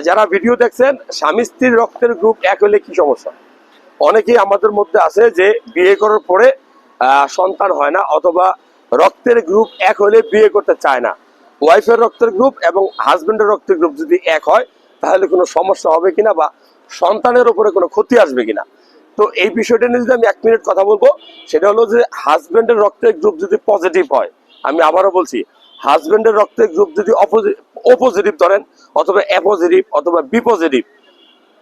যারা ভিডিও দেখছেন, স্বামী স্ত্রীর রক্তের গ্রুপ এক হলে কি সমস্যা? অনেকেই আমাদের মধ্যে আছে যে বিয়ে করার পরে সন্তান হয় না, অথবা রক্তের গ্রুপ এক হলে বিয়ে করতে চায় না। ওয়াইফের রক্তের গ্রুপ এবং হাজবেন্ডের রক্তের গ্রুপ যদি এক হয় তাহলে কোনো সমস্যা হবে কিনা বা সন্তানের উপরে কোনো ক্ষতি আসবে কিনা। তো এই বিষয়টা নিয়ে যদি আমি 1 মিনিট কথা বলবো, সেটা হলো যে হাজবেন্ডের রক্তের গ্রুপ যদি পজিটিভ হয়, আমি আবারও বলছি, হাজবেন্ডের রক্তের গ্রুপ যদি অপোজিটিভ ধরেন, অথবা এ পজিটিভ অথবা বি পজিটিভ,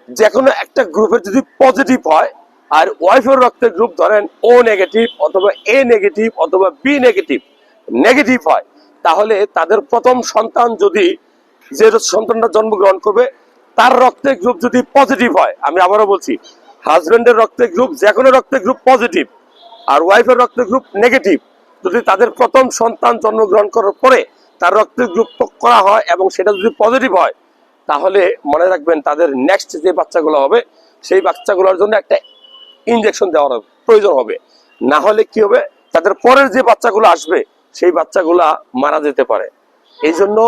যে কোনো একটা গ্রুপের যদি পজিটিভ হয়, আর ওয়াইফের রক্তের গ্রুপ ধরেন ও নেগেটিভ অথবা এ নেগেটিভ অথবা বি নেগেটিভ হয়, তাহলে তাদের প্রথম সন্তান যদি, যে সন্তানটা জন্মগ্রহণ করবে, তার রক্তের গ্রুপ যদি পজিটিভ হয়, আমি আবারও বলছি, হাজবেন্ডের রক্তের গ্রুপ, যে কোনো রক্তের গ্রুপ পজিটিভ আর ওয়াইফের রক্তের গ্রুপ নেগেটিভ, যদি তাদের প্রথম সন্তান জন্মগ্রহণ করার পরে তার রক্তের গ্রুপ করা হয় এবং সেটা যদি পজিটিভ হয়, তাহলে মনে রাখবেন তাদের নেক্সট যে বাচ্চাগুলো হবে সেই বাচ্চাগুলোর জন্য একটা ইনজেকশন দেওয়ার প্রয়োজন হবে। না হলে কি হবে, তাদের পরের যে বাচ্চাগুলো আসবে সেই বাচ্চাগুলা মারা যেতে পারে। এই জন্য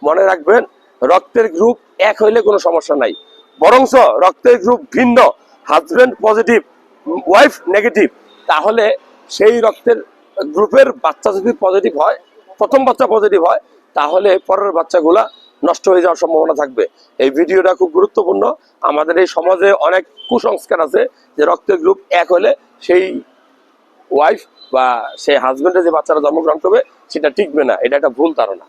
মনে রাখবেন, রক্তের গ্রুপ এক হইলে কোনো সমস্যা নাই, বরঞ্চ রক্তের গ্রুপ ভিন্ন, হাজবেন্ড পজিটিভ ওয়াইফ নেগেটিভ, তাহলে সেই রক্তের গ্রুপের বাচ্চা যদি পজিটিভ হয়, প্রথম বাচ্চা পজিটিভ হয়, তাহলে পরের বাচ্চাগুলা নষ্ট হয়ে যাওয়ার সম্ভাবনা থাকবে। এই ভিডিওটা খুব গুরুত্বপূর্ণ। আমাদের এই সমাজে অনেক কুসংস্কার আছে যে রক্তের গ্রুপ এক হলে সেই ওয়াইফ বা সেই হাজবেন্ডের যে বাচ্চারা জন্মগ্রহণ করবে সেটা টিকবে না, এটা একটা ভুল ধারণা।